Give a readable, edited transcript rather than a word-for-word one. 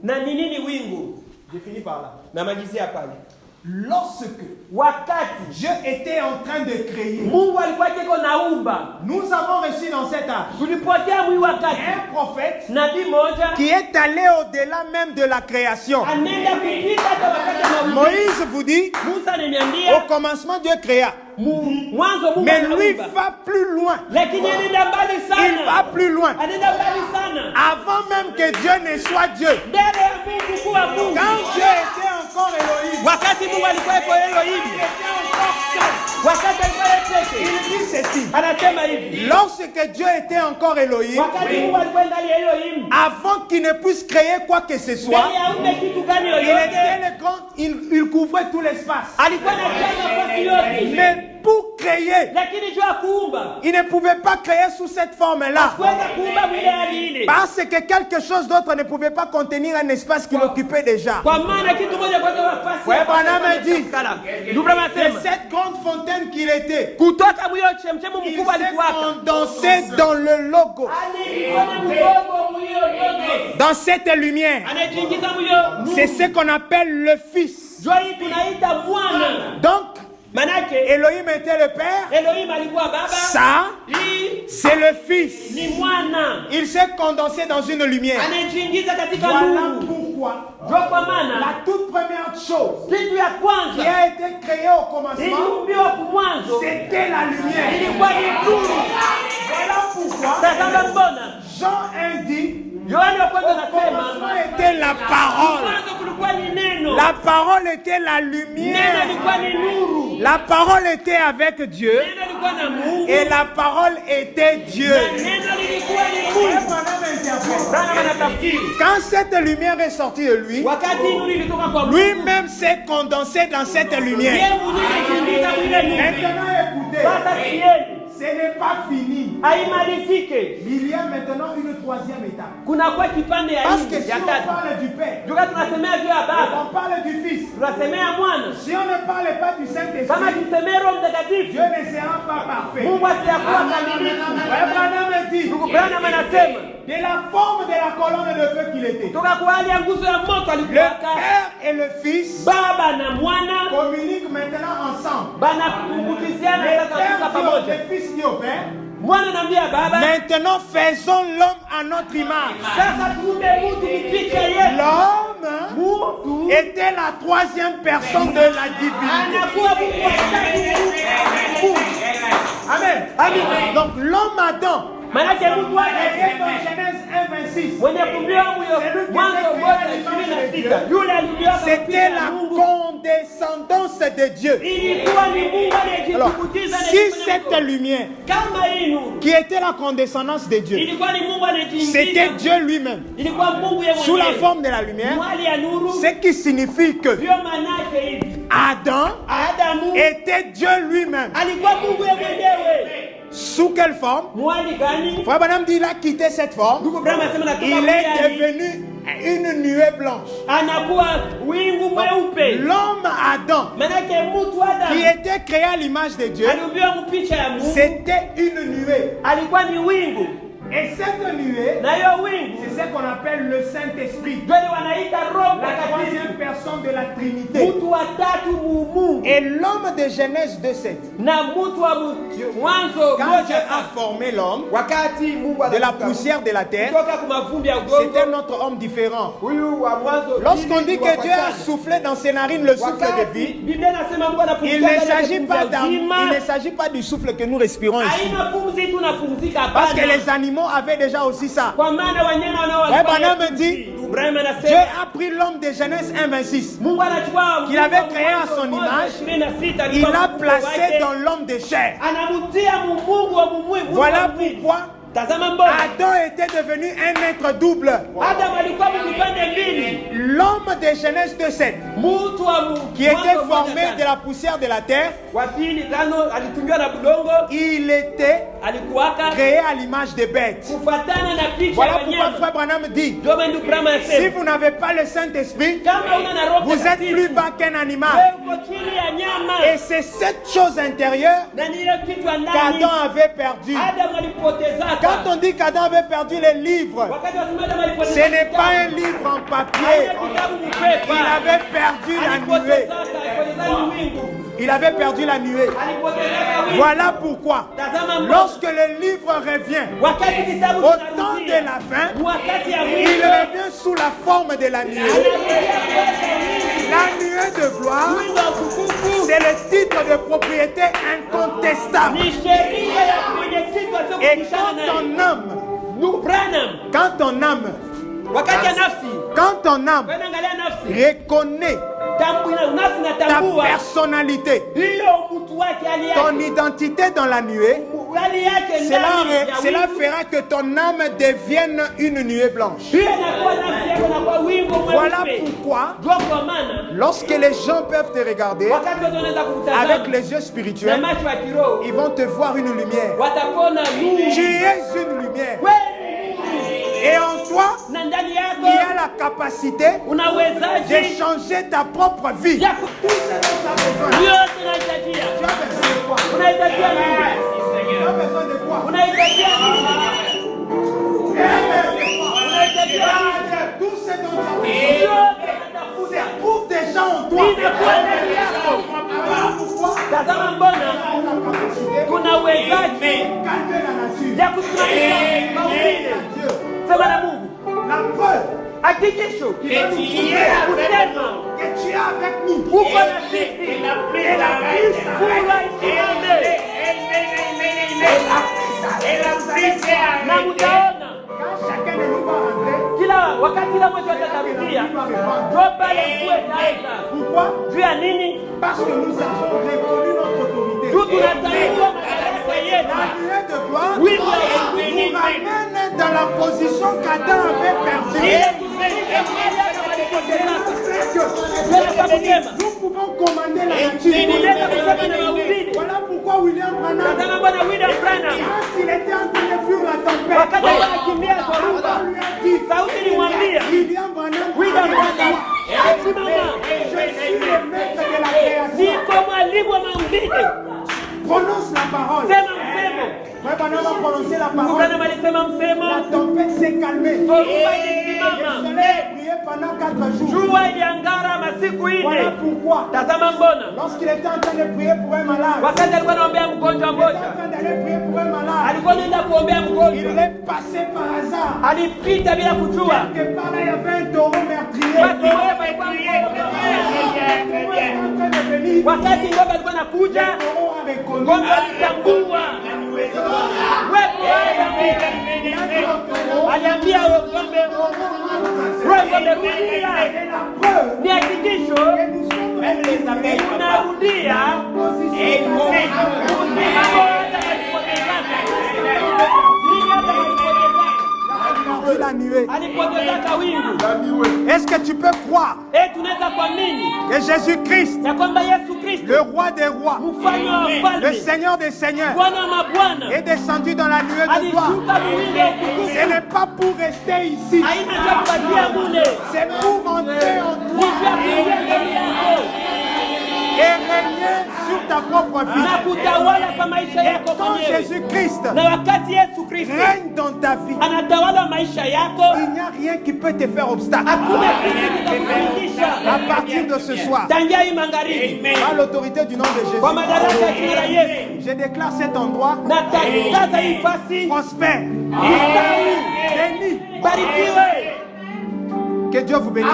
Na ni nini wingu? Je finis par là. Namalizia pale. Lorsque Wakati Dieu était en train de créer, Mungu alikuwa kiko naumba, nous avons reçu dans cet âge tulipokea mwi wakati un prophète nabii moja qui est allé au-delà même de la création. anaenda kupita hata wakati na Moïse vous dit, Musa au ananiambia commencement Dieu créa. mwanzo Mungu Mais lui anaumba. va plus loin. Lakini anaenda mbali Il va sana, plus loin. anaenda mbali sana Avant même que Dieu ne soit Dieu. mbele ya Mungu kuwa Mungu. Quand Dieu était encore Elohim, Wakati Mungu alikuwa yuko Elohim, il était encore seul. wakati alikuwa yeye peke, Il dit ceci. anasema hivi, Lorsque Dieu était encore Elohim, wakati Mungu alikuwa ndani ya Elohim, avant qu'il ne puisse créer quoi que ce soit, mbele ya ume kitu gani il yoyote, était le grand, il couvrait tout l'espace. alikuwa anafanya nafasi yote. Mais pour créer, Lakini jua kuumba, il ne pouvait pas créer sous cette forme-là. kuweza kuumba mwile hali ile, Parce que quelque chose d'autre ne pouvait pas contenir un espace qu'il occupait déjà. kwa maana kitu moja kwa nafasi. Ouais, Branham a dit, Ndugu de anasema cette grande fontaine qu'il était, kutoka mwiyo chemchemu il mkubwa s'est alikuwaka, condensé dans le logo, alifanya mdogo mwiyo dogo, dans cette lumière. anajiingiza mwiyo. C'est ce qu'on appelle le Fils. Jua hii tunaita mwana. Donc, Manake Elohim était le Père, Elohim alikuwa baba, ça, hii c'est le Fils. ni mwana, Il s'est condensé dans une lumière. anajiingiza katika Voilà nuru. pourquoi Jua kwa maana la toute première chose kitu ya qui kwanza a été créée au commencement, iliumbiwa kumwanzo c'était la lumière. ilikuwa ni nuru. Voilà pourquoi Tazama mbona Jean 1 dit, Yohana wa kwanza au commencement anasema était la parole. mwanzo kulikuwa ni neno, La parole était la neno lumière. ilikuwa ni nuru, La parole était avec Dieu neno ilikuwa na Mungu et la parole était Dieu. na neno lilikuwa ni Mungu. Bwana anatafsiri Quand cette lumière est sortie de lui, wakati nuru ilitoka kwa Mungu, lui-même s'est condensé dans cette lumière. yeye mwenyewe alijiingiza mwile nuru. Maintenant écoutez, Sasa sieni ce n'est pas fini. haimalizike, Il y a maintenant une troisième étape. kuna kwa kipande ya Parce que nne si ya on tatu. parle du Père, Joka tunasemea juu ya baba, on parle du Fils. tunasemea mwana. Si on ne parle pas du Kama Saint-Esprit, kisemea Roho Mtakatifu, Dieu ne sera pas parfait. Mungu asiyakuwa kamilifu. Abraham dit, Ndugu Branham anasema de la forme de la colonne de feu qu'il était, toka kwa hali ya nguzo ya moto le alikuwaka, Père et le Fils baba na mwana communiquent maintenant ensemble. banakumbukiziana Le sasa Père kutoka dit pamoja. au Fils dit au Père, Mwana naambia baba, maintenant faisons l'homme à notre image. sasa tuumbe mtu kipicha yetu. L'homme Mtu était la troisième personne de la divinité. anakuwa Mungu wa tatu. Mungu. Amen. Amen. Donc l'homme Adam, Manake mtu wake est dans Genèse 1:26. mwenye kumbiwa huyo Mwanzo moja 26, yule aliumbiwa C'était la condescendance de Dieu. ilikuwa ni Mungu Alors, aliyejitukuza na si kufanya cette mkono. lumière Kama hii nuru qui était la condescendance de Dieu, ilikuwa ni Mungu c'était anayejiingiza, Dieu lui-même, ilikuwa Mungu yeye sous la mwenyewe forme de la lumière, mwali ya nuru. ce qui signifie que Ndio maana yake hivi, Adam Adamu était Dieu lui-même. alikuwa Mungu yeye mwenyewe. Sous quelle forme? Mwali gani? Frère Branham dit il a quitté cette forme. Ndugu Branham anasema natoka Il mwali, est devenu une nuée blanche. anakuwa wingu mweupe. L'homme Adam, Manake mtu qui Adamu était créé à l'image de Dieu, aliumbiwa mpicha ya Mungu, c'était une nuée. alikuwa ni wingu, Et cette nuée, na hiyo wingu c'est ce qu'on appelle le Saint-Esprit, ndio wanaita Roho la Mtakatifu, troisième personne de la Trinité. mtu wa tatu Mungu. Et l'homme de Genèse 2:7, Na mtu wa Mwanzo quand Dieu moja a formé l'homme wakati Mungu de la anakuta poussière de la terre, kutoka kwa mavumbi ya udongo, c'était notre homme différent. huyu wa mwanzo. Lorsqu'on dit wa que Dieu a kwanza. soufflé dans ses narines le souffle de Wakati vie, Biblia inasema Mungu anapumzika il ne ndani ya s'agit pumzi pas ya il uzima. ne s'agit pas du souffle que nous respirons ici. Haina pumzi tu napumzika, Parce que hapana. les animaux avaient déjà aussi ça. Kwa maana wanyama nao Ouais, walikuwa Branham na dit, pumzi. Ibrahim Dieu anasema a pris l'homme de Genèse 1:26. Mungu anachukua Qu'il avait Mungu créé à Mwanzo son moja, image, 26, Il alikuwa l'a Mungu placé wake. dans l'homme de chair. Anamtia Mungu wa mumui. Voilà pourquoi Tazama mbona Adam était devenu un être double. Adam alikuwa mkipande mbili. L'homme L'homme de Genèse 2:7 qui était formé de la poussière de la terre, il était créé à l'image des bêtes. Voilà pourquoi Frère Branham dit, si vous n'avez pas le Saint-Esprit, vous êtes plus bas qu'un animal. Et c'est cette chose intérieure qu'Adam avait perdu. Quand on dit qu'Adam avait perdu les livres, ce n'est pas un livre en papier. Il avait perdu la nuée. Il avait perdu la nuée. Voilà pourquoi, lorsque le livre revient au temps de la fin, il revient sous la forme de la nuée. La nuée de gloire, c'est le titre de propriété incontestable. Et quand ton âme reconnaît ta personnalité, ton identité dans la nuée, cela fera que ton âme devienne une nuée blanche. Voilà pourquoi, lorsque les gens peuvent te regarder avec les yeux spirituels, ils vont te voir une lumière. Tu es une lumière. Et en toi, il y a la capacité de changer ta propre vie. Tu as besoin de quoi? Tout ce dont tu as trouve déjà en toi. La preuve hakikisho que tu es avec nous. uko na sisi na mutaona kila wakati la mtu atatarudia joba ya kuenda. Juu ya nini? Parce que nous avons reconnu notre autorité. Juu tunatambua madaraka yetu. Oui, vous ramène dans la position qu'Adam avait perdue. Nous pouvons commander la nature. Voilà pourquoi William Branham, quand il était en train de fuir la tempête, on lui a dit, William Branham, je suis le maître de la création. Prononce la parole. Frère Branham a prononcé la parole. La tempête s'est calmée. Le soleil a brillé pendant 4 jours. Voilà pourquoi, lorsqu'il était en train de prier pour un malade, il était en train d'aller prier pour un malade, il est passé par hasard. Quelque part là, il y avait un taureau meurtrier. Il était en train de venir. Le taureau a reconnu. Aliambia ng'ombe ni hakikisho unarudia la nuée. Est-ce que tu peux croire que Jésus-Christ, le roi des rois, le Seigneur des seigneurs, est descendu dans la nuée de gloire? Ce n'est pas pour rester ici, c'est pour entrer en toi et régner sur ta propre vie. Et quand Jésus-Christ règne dans ta vie, il n'y a rien qui peut te faire obstacle. À partir de ce soir, par l'autorité du nom de Jésus, je déclare cet endroit prospère, béni. Que Dieu vous bénisse.